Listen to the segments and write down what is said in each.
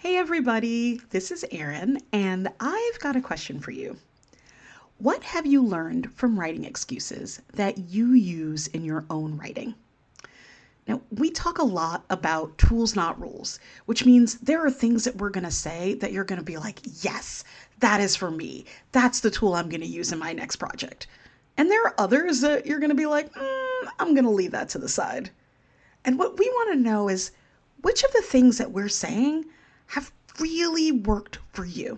Hey everybody, this is Erin, and I've got a question for you. What have you learned from writing excuses that you use in your own writing? Now, we talk a lot about tools, not rules, which means there are things that we're going to say that you're going to be like, yes, that is for me. That's the tool I'm going to use in my next project. And there are others that you're going to be like, I'm going to leave that to the side. And what we want to know is which of the things that we're saying have really worked for you?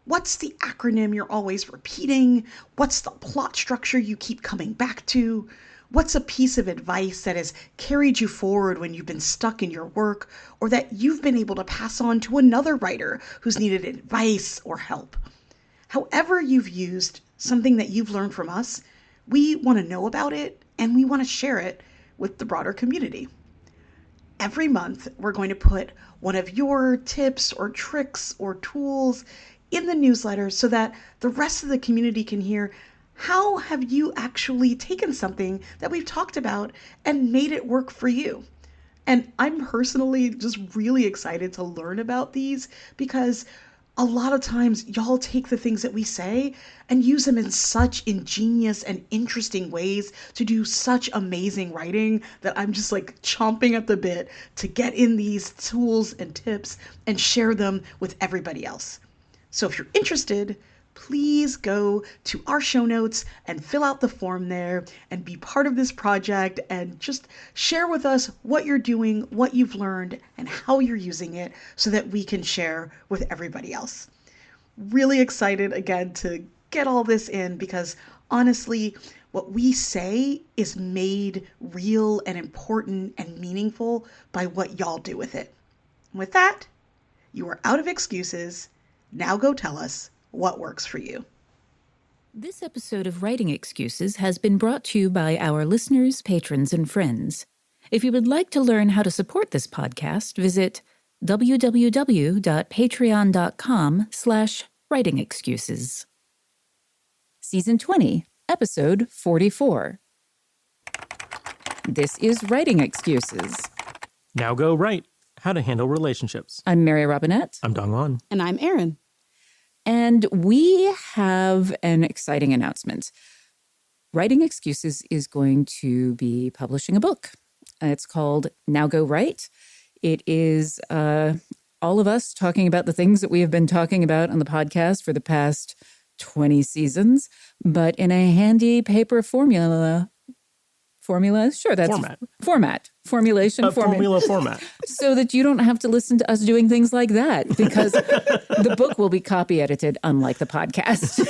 What's the acronym you're always repeating? What's the plot structure you keep coming back to? What's a piece of advice that has carried you forward when you've been stuck in your work or that you've been able to pass on to another writer who's needed advice or help? However, you've used something that you've learned from us, we want to know about it and we want to share it with the broader community. Every month, we're going to put one of your tips or tricks or tools in the newsletter so that the rest of the community can hear how have you actually taken something that we've talked about and made it work for you. And I'm personally just really excited to learn about these because a lot of times y'all take the things that we say and use them in such ingenious and interesting ways to do such amazing writing that I'm just like chomping at the bit to get in these tools and tips and share them with everybody else. So if you're interested, please go to our show notes and fill out the form there and be part of this project and just share with us what you're doing, what you've learned, and how you're using it so that we can share with everybody else. Really excited again to get all this in because honestly, what we say is made real and important and meaningful by what y'all do with it. With that, you are out of excuses. Now go tell us what works for you. This episode of Writing Excuses has been brought to you by our listeners, patrons, and friends. If you would like to learn how to support this podcast, visit www.patreon.com/writingexcuses. Season 20, Episode 44. This is Writing Excuses. Now go right. How to handle relationships. I'm Mary Robinette. I'm Dongwon. And I'm Erin. And we have an exciting announcement. Writing Excuses is going to be publishing a book. It's called Now Go Right. It is all of us talking about the things that we have been talking about on the podcast for the past 20 seasons, but in a handy paper formula. Sure, that's formulation formula format. So that you don't have to listen to us doing things like that because the book will be copy edited, unlike the podcast.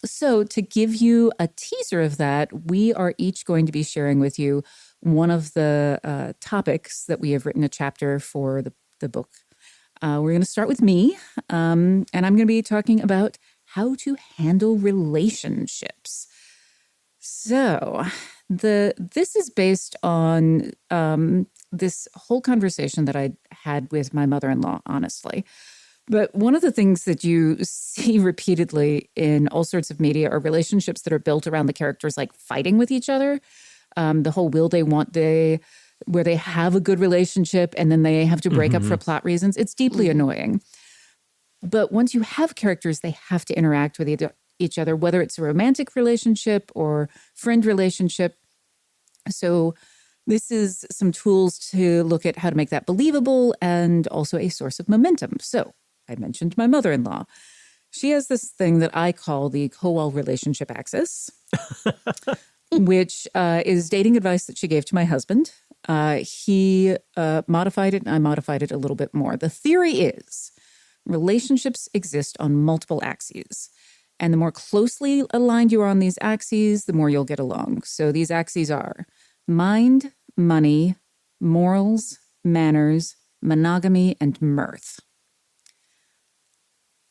So to give you a teaser of that, we are each going to be sharing with you one of the topics that we have written a chapter for the book. We're going to start with me, and I'm going to be talking about how to handle relationships. So this is based on this whole conversation that I had with my mother-in-law, honestly. But one of the things that you see repeatedly in all sorts of media are relationships that are built around the characters like fighting with each other. The whole will they, want they, where they have a good relationship and then they have to break up for plot reasons. It's deeply annoying. But once you have characters, they have to interact with each other, whether it's a romantic relationship or friend relationship. So this is some tools to look at how to make that believable and also a source of momentum. So I mentioned my mother-in-law. She has this thing that I call the Kowal relationship axis, which is dating advice that she gave to my husband. He modified it and I modified it a little bit more. The theory is relationships exist on multiple axes. And the more closely aligned you are on these axes, the more you'll get along. So these axes are mind, money, morals, manners, monogamy, and mirth.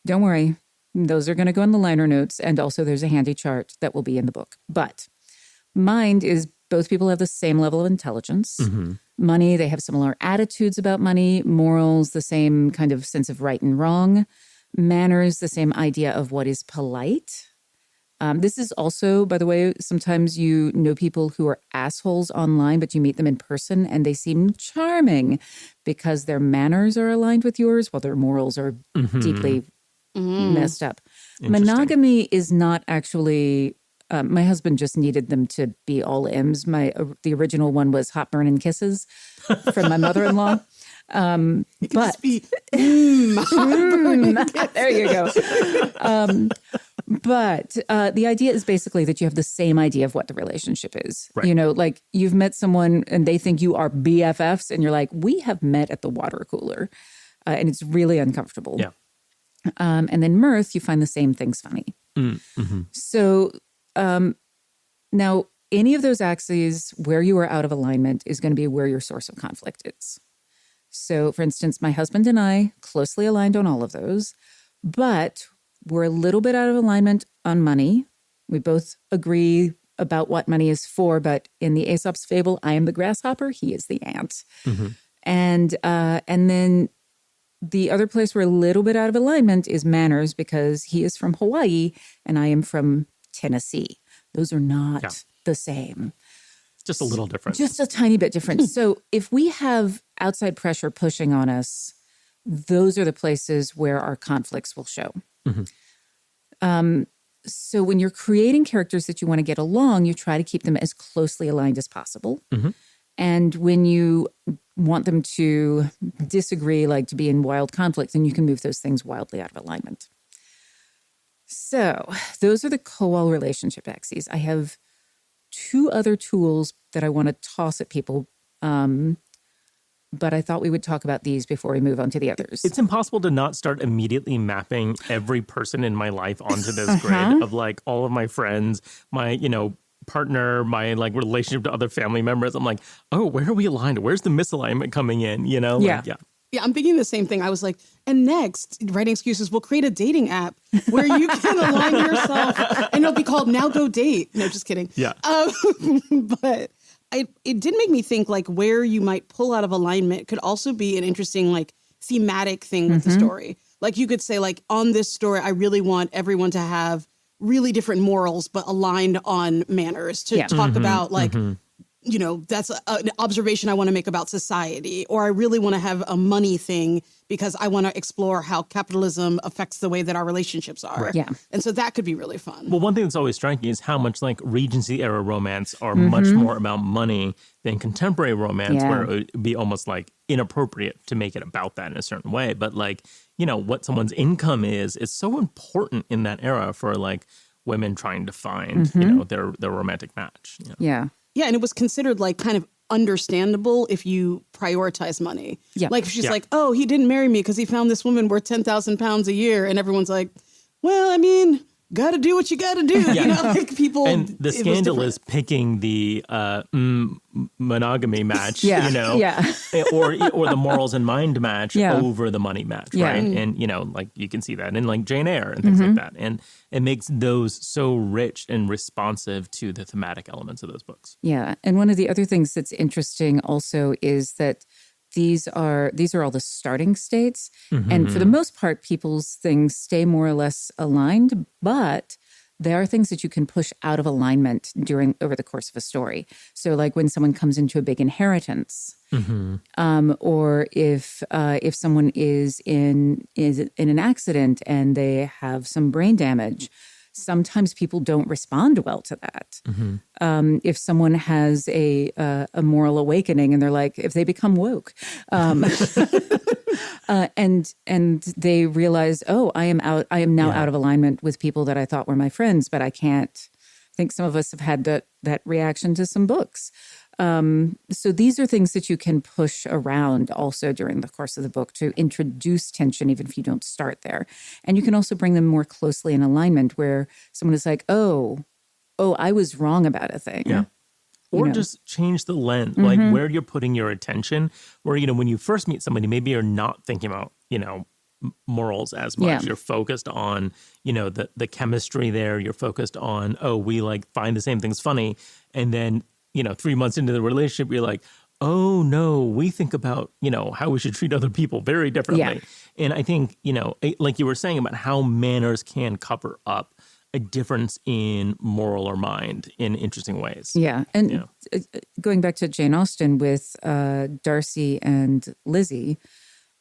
Don't worry, those are going to go in the liner notes. And also there's a handy chart that will be in the book. But mind is both people have the same level of intelligence. Money, they have similar attitudes about money. Morals, the same kind of sense of right and wrong. Manners, the same idea of what is polite. This is also, by the way, sometimes you know people who are assholes online, but you meet them in person and they seem charming because their manners are aligned with yours while their morals are deeply messed up. Monogamy is not actually, my husband just needed them to be all M's. The original one was hot burning kisses from my mother-in-law. But be, there you go. But the idea is basically that you have the same idea of what the relationship is. Right. You know, like you've met someone and they think you are BFFs and you're like, we have met at the water cooler. And it's really uncomfortable. Yeah. And then mirth, you find the same things funny. So now any of those axes where you are out of alignment is going to be where your source of conflict is. So, for instance, my husband and I closely aligned on all of those, but we're a little bit out of alignment on money. We both agree about what money is for, but in the Aesop's fable, I am the grasshopper, he is the ant. And then the other place we're a little bit out of alignment is manners because he is from Hawaii and I am from Tennessee. Those are not the same. Just a little different. Just a tiny bit different. So if we have outside pressure pushing on us, those are the places where our conflicts will show. So when you're creating characters that you want to get along, you try to keep them as closely aligned as possible. And when you want them to disagree, like to be in wild conflict, then you can move those things wildly out of alignment. So those are the Kowal relationship axes. I have 2 other tools that I want to toss at people, but I thought we would talk about these before we move on to the others. It's impossible to not start immediately mapping every person in my life onto this grid of like all of my friends, my, partner, my like relationship to other family members. I'm like, oh, where are we aligned? Where's the misalignment coming in? Yeah. Yeah, I'm thinking the same thing. I was like, and next, Writing Excuses will create a dating app where you can align yourself and it'll be called Now Go Date. No, just kidding. Yeah. But it did make me think like where you might pull out of alignment could also be an interesting like thematic thing with the story. Like you could say like on this story, I really want everyone to have really different morals, but aligned on manners to talk about like, that's an observation I want to make about society, or I really want to have a money thing because I want to explore how capitalism affects the way that our relationships are. Right. Yeah. And so that could be really fun. Well, one thing that's always striking is how much like Regency era romance are much more about money than contemporary romance, where it would be almost like inappropriate to make it about that in a certain way. But like, what someone's income is so important in that era for like women trying to find, their romantic match. Yeah. Yeah, and it was considered like kind of understandable if you prioritize money. Yeah. Like if she's like, oh, he didn't marry me because he found this woman worth 10,000 pounds a year. And everyone's like, well, I mean, got to do what you got to do. Like people. And the scandal is picking the monogamy match, or the morals and mind match over the money match, right? And, like you can see that in like Jane Eyre and things like that. And it makes those so rich and responsive to the thematic elements of those books. Yeah. And one of the other things that's interesting also is that these are all the starting states. And for the most part, people's things stay more or less aligned, but there are things that you can push out of alignment over the course of a story. So like when someone comes into a big inheritance, or if someone is in an accident and they have some brain damage, sometimes people don't respond well to that. If someone has a moral awakening and they're like, if they become woke, and they realize, oh, I am now out of alignment with people that I thought were my friends, but I can't. I think some of us have had that reaction to some books. So these are things that you can push around also during the course of the book to introduce tension, even if you don't start there. And you can also bring them more closely in alignment where someone is like, oh, I was wrong about a thing. Yeah. Or just change the lens, like where you're putting your attention, where, when you first meet somebody, maybe you're not thinking about, morals as much. You're focused on, the chemistry there. You're focused on, we like find the same things funny. And then, 3 months into the relationship, you're like, oh no, we think about, how we should treat other people very differently. And I think, like you were saying about how manners can cover up a difference in moral or mind in interesting ways. Yeah. And going back to Jane Austen with Darcy and Lizzie,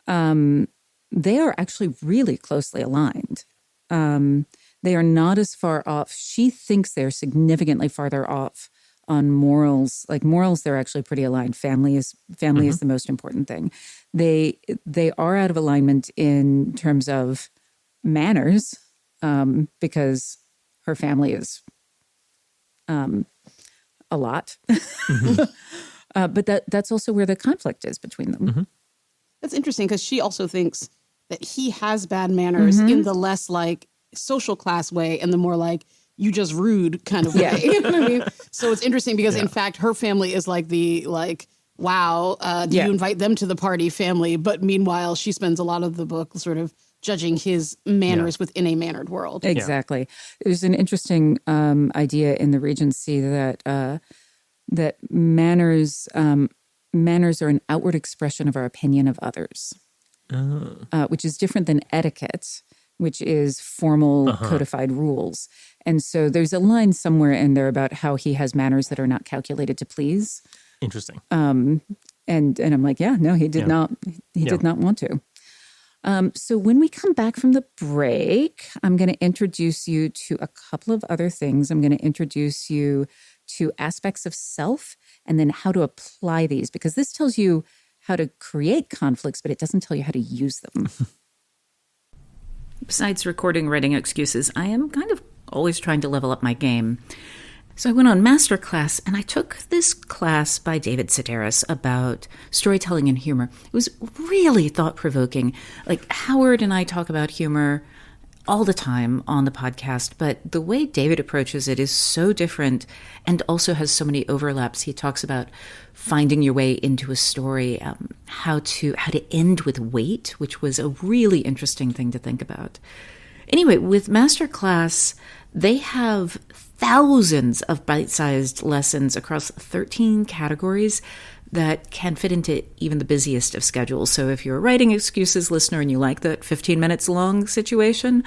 they are actually really closely aligned. They are not as far off. She thinks they're significantly farther off on morals. Like morals, they're actually pretty aligned. Family is the most important thing. They are out of alignment in terms of manners, because her family is a lot. But that's also where the conflict is between them. That's interesting because she also thinks that he has bad manners in the less like social class way and the more like you just rude kind of way. You know what I mean? So it's interesting because in fact her family is like the wow, do you invite them to the party family? But meanwhile, she spends a lot of the book sort of judging his manners within a mannered world. Exactly. There's an interesting idea in the Regency that that manners are an outward expression of our opinion of others, which is different than etiquette, which is formal codified rules. And so there's a line somewhere in there about how he has manners that are not calculated to please. Interesting. And I'm like, he did not want to. So when we come back from the break, I'm going to introduce you to a couple of other things. I'm going to introduce you to aspects of self and then how to apply these, because this tells you how to create conflicts, but it doesn't tell you how to use them. Besides recording writing excuses, I am kind of always trying to level up my game. So I went on masterclass and I took this class by David Sedaris about storytelling and humor. It was really thought-provoking. Like Howard and I talk about humor all the time on the podcast, but the way David approaches it is so different and also has so many overlaps. He talks about finding your way into a story, how to end with weight, which was a really interesting thing to think about. Anyway, with Masterclass, they have thousands of bite-sized lessons across 13 categories that can fit into even the busiest of schedules. So if you're a writing excuses listener and you like that 15 minutes long situation,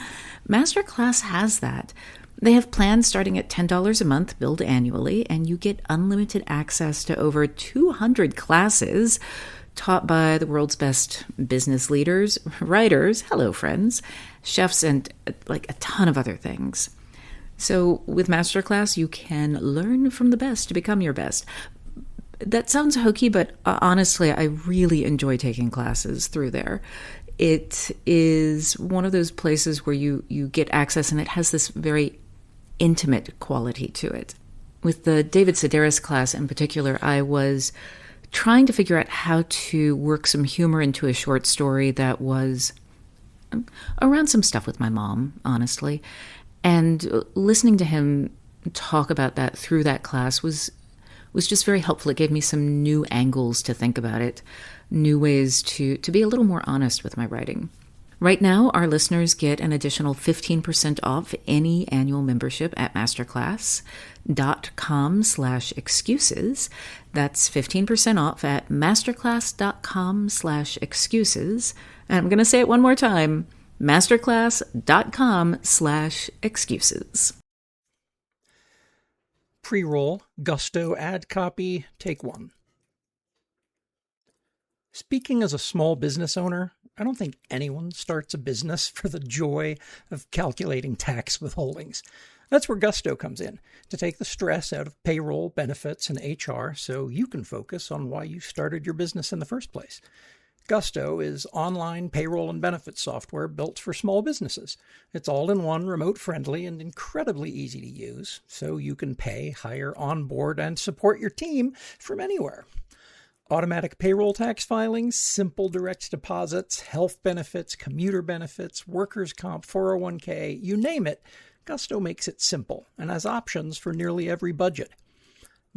Masterclass has that. They have plans starting at $10 a month, billed annually, and you get unlimited access to over 200 classes taught by the world's best business leaders, writers, hello friends, chefs, and like a ton of other things. So with Masterclass, you can learn from the best to become your best. That sounds hokey, but honestly, I really enjoy taking classes through there. It is one of those places where you get access, and it has this very intimate quality to it. With the David Sedaris class in particular, I was trying to figure out how to work some humor into a short story that was around some stuff with my mom, honestly. And listening to him talk about that through that class was just very helpful. It gave me some new angles to think about it, new ways to be a little more honest with my writing. Right now, our listeners get an additional 15% off any annual membership at masterclass.com/excuses. That's 15% off at masterclass.com/excuses. And I'm going to say it one more time, masterclass.com/excuses. Pre-roll, Gusto ad copy, take one. Speaking as a small business owner, I don't think anyone starts a business for the joy of calculating tax withholdings. That's where Gusto comes in, to take the stress out of payroll, benefits, and HR so you can focus on why you started your business in the first place. Gusto is online payroll and benefits software built for small businesses. It's all-in-one, remote-friendly, and incredibly easy to use, so you can pay, hire, onboard, and support your team from anywhere. Automatic payroll tax filings, simple direct deposits, health benefits, commuter benefits, workers' comp, 401k, you name it, Gusto makes it simple and has options for nearly every budget.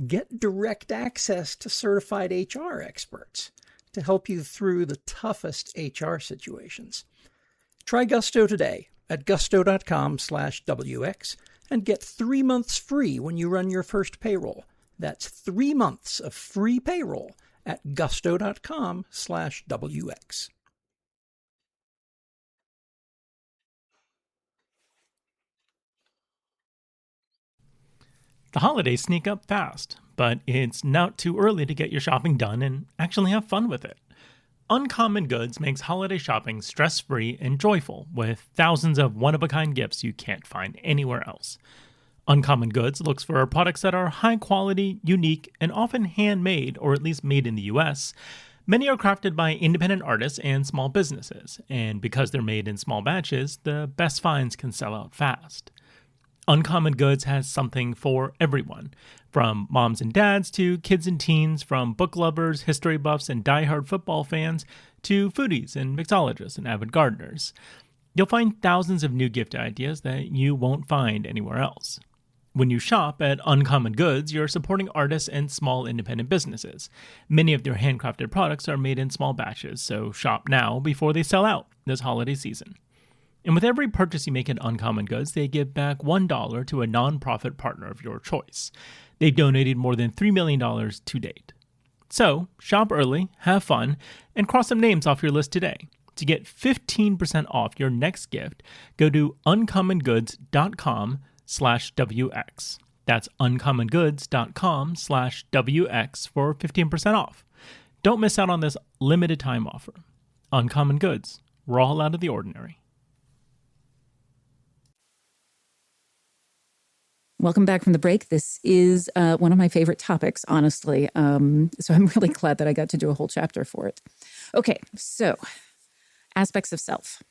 Get direct access to certified HR experts to help you through the toughest HR situations. Try Gusto today at gusto.com/WX and get 3 months free when you run your first payroll. That's 3 months of free payroll at gusto.com/WX. The holidays sneak up fast, but it's not too early to get your shopping done and actually have fun with it. Uncommon Goods makes holiday shopping stress-free and joyful with thousands of one-of-a-kind gifts you can't find anywhere else. Uncommon Goods looks for products that are high quality, unique, and often handmade, or at least made in the US. Many are crafted by independent artists and small businesses, and because they're made in small batches, the best finds can sell out fast. Uncommon Goods has something for everyone, from moms and dads to kids and teens, from book lovers, history buffs, and diehard football fans to foodies and mixologists and avid gardeners. You'll find thousands of new gift ideas that you won't find anywhere else. When you shop at Uncommon Goods, you're supporting artists and small independent businesses. Many of their handcrafted products are made in small batches, so shop now before they sell out this holiday season. And with every purchase you make at Uncommon Goods, they give back $1 to a nonprofit partner of your choice. They've donated more than $3 million to date. So, shop early, have fun, and cross some names off your list today. To get 15% off your next gift, go to uncommongoods.com/WX. That's uncommongoods.com/WX for 15% off. Don't miss out on this limited time offer. Uncommon Goods. We're all out of the ordinary. Welcome back from the break. This is one of my favorite topics, honestly. So I'm really glad that I got to do a whole chapter for it. Okay, so aspects of self.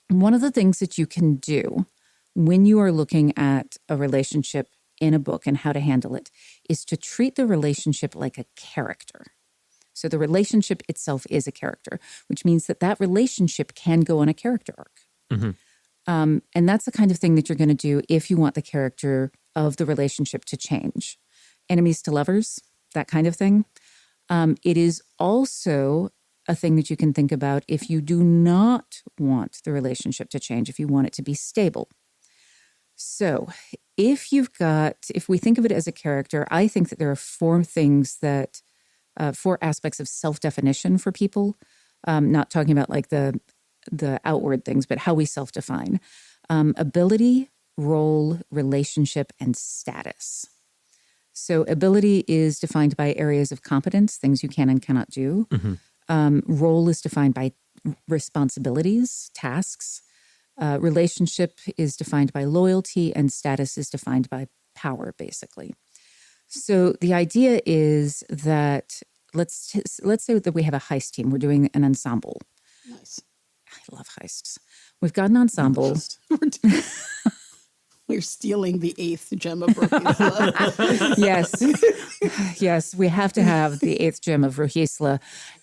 One of the things that you can do when you are looking at a relationship in a book and how to handle it is to treat the relationship like a character. So the relationship itself is a character, which means that that relationship can go on a character arc. Mm-hmm. And that's the kind of thing that you're going to do if you want the character of the relationship to change. Enemies to lovers, that kind of thing. It is also a thing that you can think about if you do not want the relationship to change, if you want it to be stable. So if we think of it as a character, I think that there are four aspects of self-definition for people. Not talking about like the outward things, but how we self-define. Ability, role, relationship, and status. So ability is defined by areas of competence, things you can and cannot do. Mm-hmm. Role is defined by responsibilities, tasks. Relationship is defined by loyalty, and status is defined by power, basically. So the idea is that let's say that we have a heist team. We're doing an ensemble. Nice. I love heists. We've got an ensemble. We're stealing the 8th gem of Rohisla. Yes, we have to have the 8th gem of Rohisla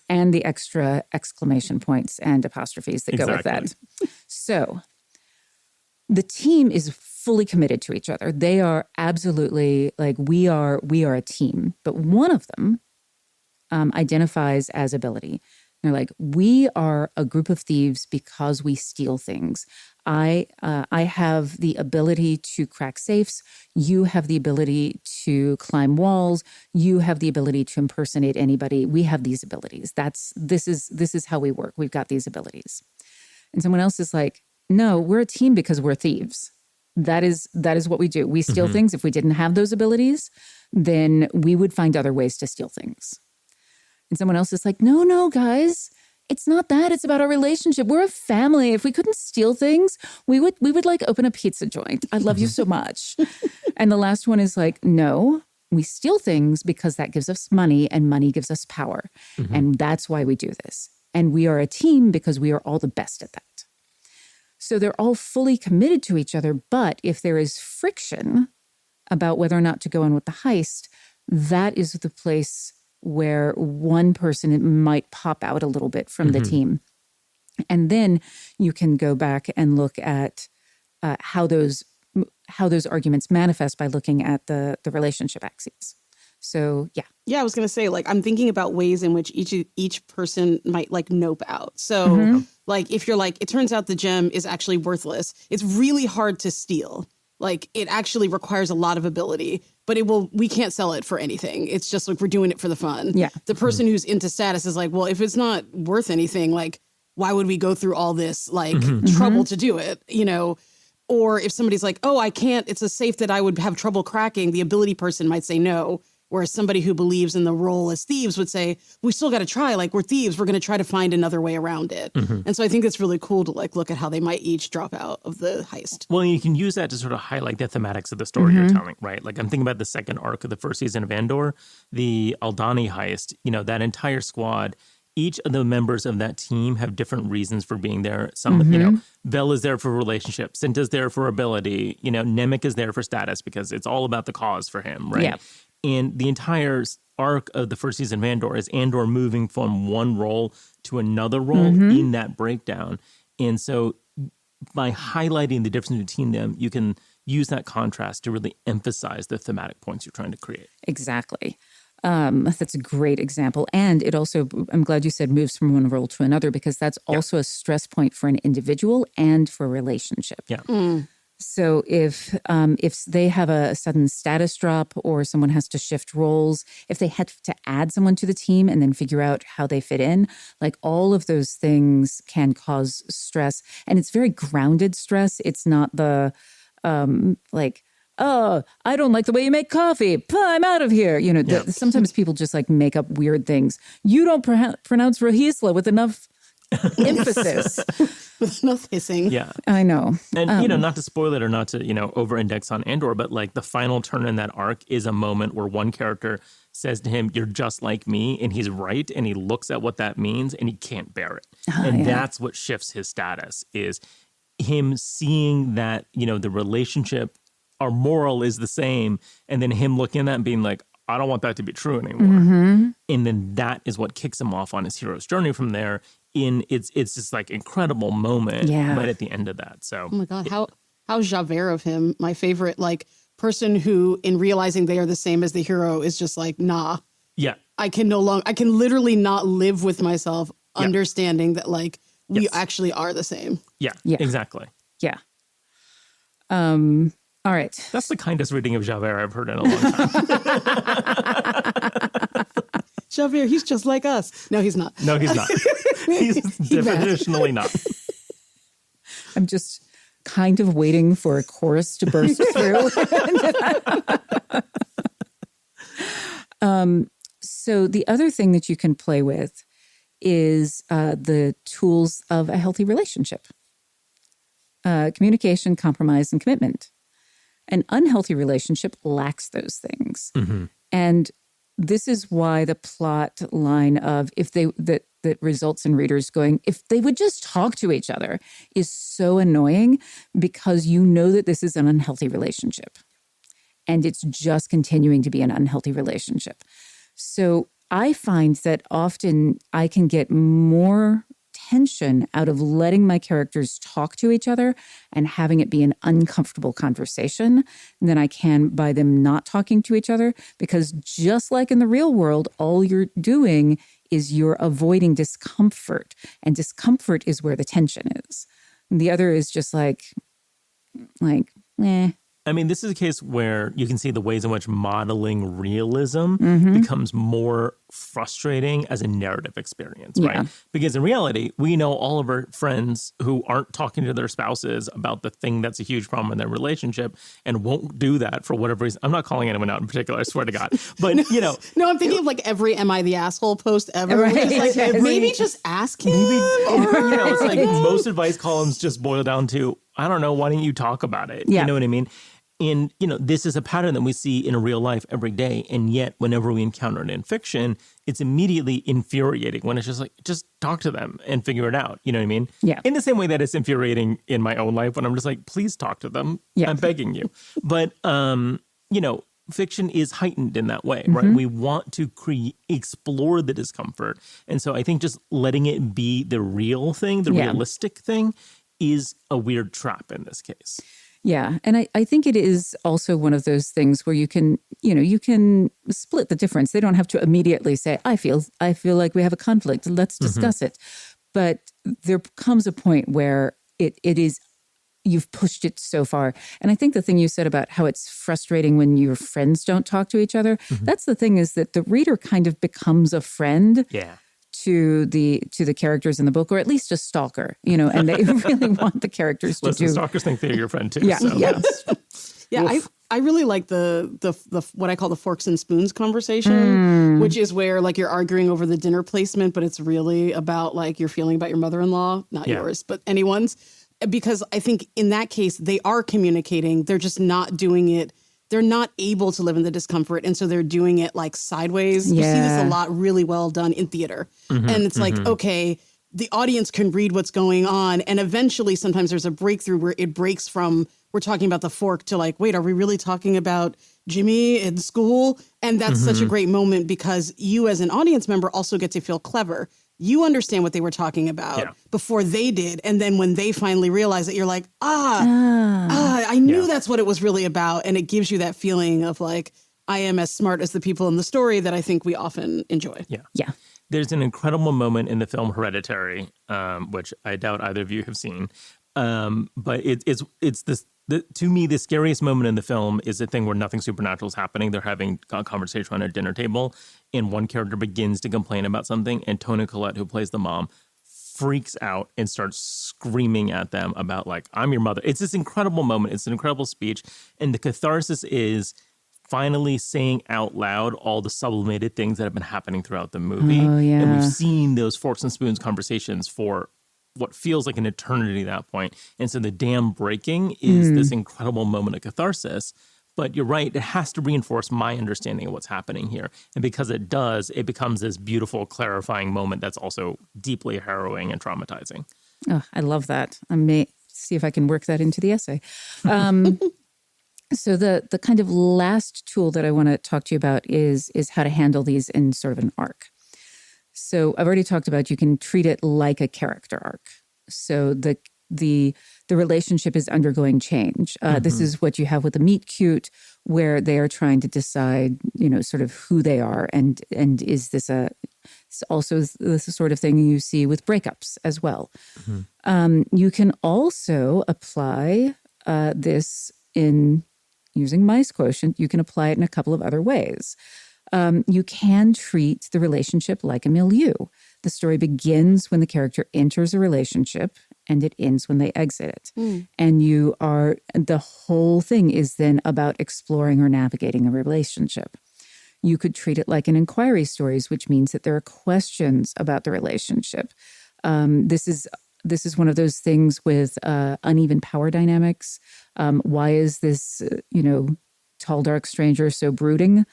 and the extra exclamation points and apostrophes that go with that. So the team is fully committed to each other. They are absolutely like we are a team. But one of them identifies as ability. They're like, we are a group of thieves because we steal things. I have the ability to crack safes. You have the ability to climb walls. You have the ability to impersonate anybody. We have these abilities. This is how we work. We've got these abilities. And someone else is like, no, we're a team because we're thieves. That is what we do. We steal things. If we didn't have those abilities, then we would find other ways to steal things. And someone else is like, no, guys, it's not that. It's about our relationship. We're a family. If we couldn't steal things, we would like open a pizza joint. I love you so much. And the last one is like, no, we steal things because that gives us money and money gives us power. Mm-hmm. And that's why we do this. And we are a team because we are all the best at that. So they're all fully committed to each other. But if there is friction about whether or not to go in with the heist, that is the place where one person might pop out a little bit from the team. And then you can go back and look at how those arguments manifest by looking at the relationship axes. So, yeah. Yeah, I was going to say, like, I'm thinking about ways in which each person might, like, nope out. So, like, if you're like, it turns out the gem is actually worthless, it's really hard to steal. Like, it actually requires a lot of ability, but we can't sell it for anything. It's just like, we're doing it for the fun. Yeah. The person who's into status is like, well, if it's not worth anything, like, why would we go through all this, like, trouble to do it? You know, Or if somebody's like, oh, I can't, it's a safe that I would have trouble cracking, the ability person might say no. Whereas somebody who believes in the role as thieves would say, we still got to try, like we're thieves, we're going to try to find another way around it. And so I think it's really cool to like look at how they might each drop out of the heist. Well, you can use that to sort of highlight the thematics of the story you're telling, right? Like I'm thinking about the second arc of the first season of Andor, the Aldhani heist, that entire squad. Each of the members of that team have different reasons for being there. Some, Vel is there for relationship. Cinta's there for ability. Nemik is there for status because it's all about the cause for him, right? Yeah. And the entire arc of the first season of Andor is Andor moving from one role to another role in that breakdown. And so by highlighting the difference between them, you can use that contrast to really emphasize the thematic points you're trying to create. Exactly. That's a great example. And it also, I'm glad you said moves from one role to another, because that's also a stress point for an individual and for a relationship. Yeah. So if they have a sudden status drop or someone has to shift roles, if they had to add someone to the team and then figure out how they fit in, like all of those things can cause stress. And it's very grounded stress. It's not the like, oh, I don't like the way you make coffee. I'm out of here. Sometimes people just like make up weird things. You don't pronounce Rahisla with enough emphasis. With enough hissing. Yeah. I know. And, not to spoil it or not to, over-index on Andor, but like the final turn in that arc is a moment where one character says to him, you're just like me. And he's right. And he looks at what that means and he can't bear it. That's what shifts his status, is him seeing that, the relationship, our moral is the same. And then him looking at that and being like, I don't want that to be true anymore. And then that is what kicks him off on his hero's journey from there. It's this like incredible moment right at the end of that. So oh my God, how Javert of him, my favorite like person who in realizing they are the same as the hero is just like, nah. Yeah. I can literally not live with myself understanding that like we actually are the same. Yeah. Exactly. Yeah. All right. That's the kindest reading of Javert I've heard in a long time. Javert, he's just like us. No, he's not. No, he's not. He's definitionally not. I'm just kind of waiting for a chorus to burst through. So the other thing that you can play with is the tools of a healthy relationship. Communication, compromise, and commitment. An unhealthy relationship lacks those things. And this is why the plot line of that results in readers going, if they would just talk to each other, is so annoying, because you know that this is an unhealthy relationship. And it's just continuing to be an unhealthy relationship. So I find that often I can get more tension out of letting my characters talk to each other and having it be an uncomfortable conversation than I can by them not talking to each other. Because just like in the real world, all you're doing is you're avoiding discomfort, and discomfort is where the tension is. And the other is just like, eh. I mean, this is a case where you can see the ways in which modeling realism becomes more frustrating as a narrative experience, right? Because in reality, we know all of our friends who aren't talking to their spouses about the thing that's a huge problem in their relationship and won't do that for whatever reason. I'm not calling anyone out in particular, I swear to God. But, No, I'm thinking of like every Am I the Asshole post ever. Right. Like, maybe just ask him. It's like most advice columns just boil down to, I don't know, why don't you talk about it? Yeah. You know what I mean? And, this is a pattern that we see in real life every day. And yet, whenever we encounter it in fiction, it's immediately infuriating when it's just like, just talk to them and figure it out. You know what I mean? Yeah. In the same way that it's infuriating in my own life when I'm just like, please talk to them. Yeah. I'm begging you. But, fiction is heightened in that way, right? We want to explore the discomfort. And so I think just letting it be the real thing, the realistic thing, is a weird trap in this case. Yeah. And I think it is also one of those things where you can split the difference. They don't have to immediately say, I feel like we have a conflict. Let's discuss it. But there comes a point where it is, you've pushed it so far. And I think the thing you said about how it's frustrating when your friends don't talk to each other, that's the thing, is that the reader kind of becomes a friend to the characters in the book, or at least a stalker, and they really want the characters to Listen, do. stalkers think they're your friend too. Yeah, So. yes. Yeah, I really like the what I call the forks and spoons conversation, which is where like you're arguing over the dinner placement, but it's really about like your feeling about your mother-in-law, not yours, but anyone's. Because I think in that case, they are communicating. They're just not doing it. They're not able to live in the discomfort. And so they're doing it like sideways. You see this a lot really well done in theater. And it's like, okay, the audience can read what's going on. And eventually sometimes there's a breakthrough where it breaks from, we're talking about the fork to like, wait, are we really talking about Jimmy in school? And that's such a great moment because you as an audience member also get to feel clever. You understand what they were talking about before they did. And then when they finally realize it, you're like, I knew that's what it was really about. And it gives you that feeling of like, I am as smart as the people in the story that I think we often enjoy. Yeah. There's an incredible moment in the film Hereditary, which I doubt either of you have seen. But it's this. To me, the scariest moment in the film is the thing where nothing supernatural is happening. They're having a conversation around a dinner table, and one character begins to complain about something, and Toni Collette, who plays the mom, freaks out and starts screaming at them about, like, I'm your mother. It's this incredible moment. It's an incredible speech, and the catharsis is finally saying out loud all the sublimated things that have been happening throughout the movie. Oh, yeah. And we've seen those forks and spoons conversations for what feels like an eternity at that point. And so the dam breaking is this incredible moment of catharsis. But you're right, it has to reinforce my understanding of what's happening here. And because it does, it becomes this beautiful, clarifying moment that's also deeply harrowing and traumatizing. Oh, I love that. I may see if I can work that into the essay. So the kind of last tool that I want to talk to you about is how to handle these in sort of an arc. So I've already talked about you can treat it like a character arc. So the relationship is undergoing change. This is what you have with the meet cute, where they are trying to decide, sort of who they are, and is this it's also the sort of thing you see with breakups as well. You can also apply this in using Mice Quotient. You can apply it in a couple of other ways. You can treat the relationship like a milieu. The story begins when the character enters a relationship and it ends when they exit it. And the whole thing is then about exploring or navigating a relationship. You could treat it like an inquiry stories, which means that there are questions about the relationship. This is one of those things with uneven power dynamics. Why is this, tall, dark stranger so brooding?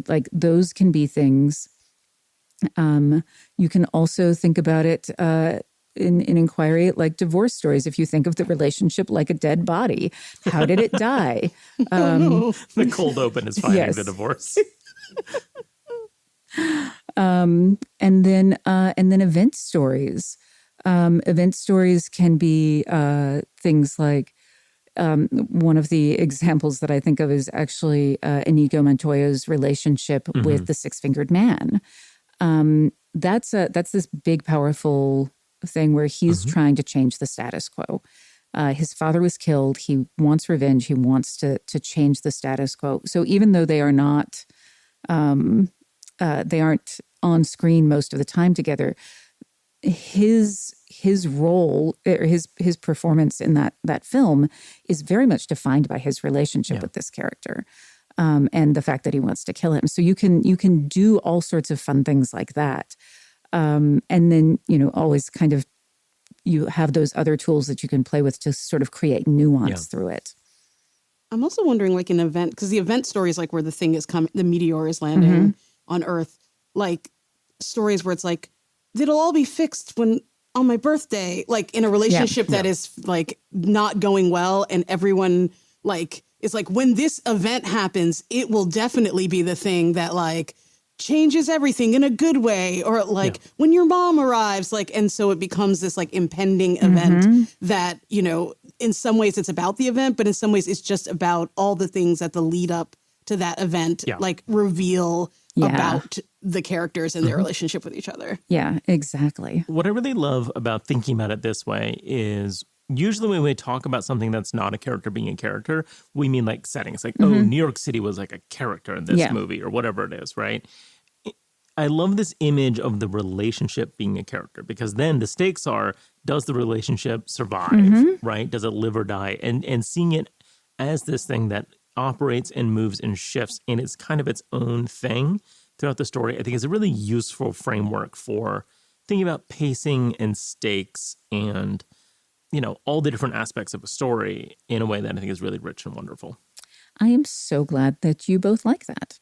Like those can be things. You can also think about it in inquiry like divorce stories. If you think of the relationship like a dead body, how did it die? The cold open is finding the divorce. And then event stories. Event stories can be things like one of the examples that I think of is actually Inigo Montoya's relationship with the Six-Fingered Man. That's this big, powerful thing where he's trying to change the status quo. His father was killed. He wants revenge. He wants to change the status quo. So even though they are not, they aren't on screen most of the time together, his role or his performance in that film is very much defined by his relationship with this character, and the fact that he wants to kill him. So you can do all sorts of fun things like that, and then always kind of you have those other tools that you can play with to sort of create nuance through it. I'm also wondering, like an event, because the event story is like where the thing is coming, the meteor is landing on Earth, like stories where it's like, it'll all be fixed on my birthday, like in a relationship that is like not going well. And everyone like, it's like when this event happens, it will definitely be the thing that like changes everything in a good way. Or like when your mom arrives, like, and so it becomes this like impending event that, in some ways it's about the event, but in some ways it's just about all the things that the lead up to that event, like reveal about the characters and their relationship with each other. Yeah, exactly. What I really love about thinking about it this way is usually when we talk about something that's not a character being a character, we mean like settings. Like, oh, New York City was like a character in this movie or whatever it is, right? I love this image of the relationship being a character, because then the stakes are, does the relationship survive, right? Does it live or die? And seeing it as this thing that operates and moves and shifts, and it's kind of its own thing throughout the story, I think is a really useful framework for thinking about pacing and stakes and, all the different aspects of a story in a way that I think is really rich and wonderful. I am so glad that you both like that.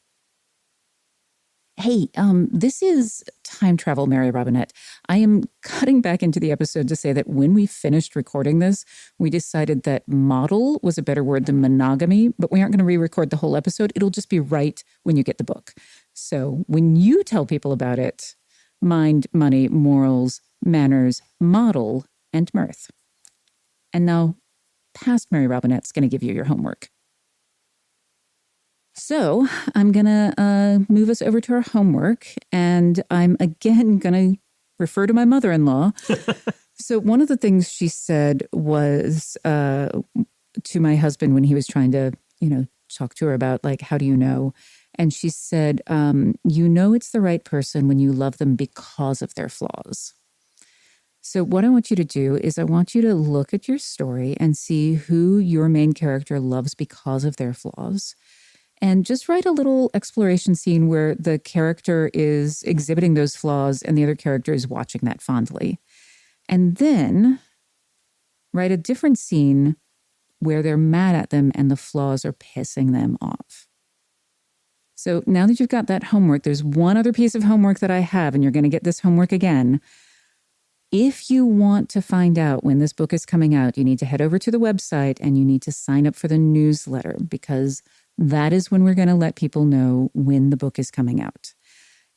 Hey, this is Time Travel, Mary Robinette. I am cutting back into the episode to say that when we finished recording this, we decided that model was a better word than monogamy, but we aren't going to re-record the whole episode. It'll just be right when you get the book. So when you tell people about it, mind, money, morals, manners, model, and mirth. And now, past Mary Robinette's going to give you your homework. So I'm going to move us over to our homework, and I'm again going to refer to my mother-in-law. So one of the things she said was to my husband when he was trying to, talk to her about, like, how do you know? And she said, it's the right person when you love them because of their flaws. So what I want you to do is I want you to look at your story and see who your main character loves because of their flaws. And just write a little exploration scene where the character is exhibiting those flaws and the other character is watching that fondly. And then write a different scene where they're mad at them and the flaws are pissing them off. So now that you've got that homework, there's one other piece of homework that I have, and you're going to get this homework again. If you want to find out when this book is coming out, you need to head over to the website and you need to sign up for the newsletter, because that is when we're going to let people know when the book is coming out.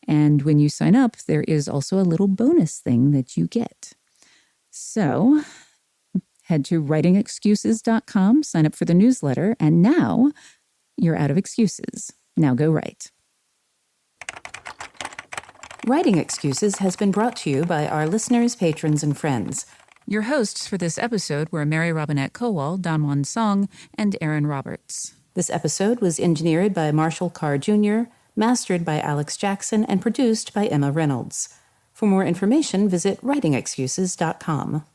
And when you sign up, there is also a little bonus thing that you get. So head to writingexcuses.com, sign up for the newsletter, and now you're out of excuses. Now go write. Writing Excuses has been brought to you by our listeners, patrons, and friends. Your hosts for this episode were Mary Robinette Kowal, Danwan Song, and Aaron Roberts. This episode was engineered by Marshall Carr Jr., mastered by Alex Jackson, and produced by Emma Reynolds. For more information, visit writingexcuses.com.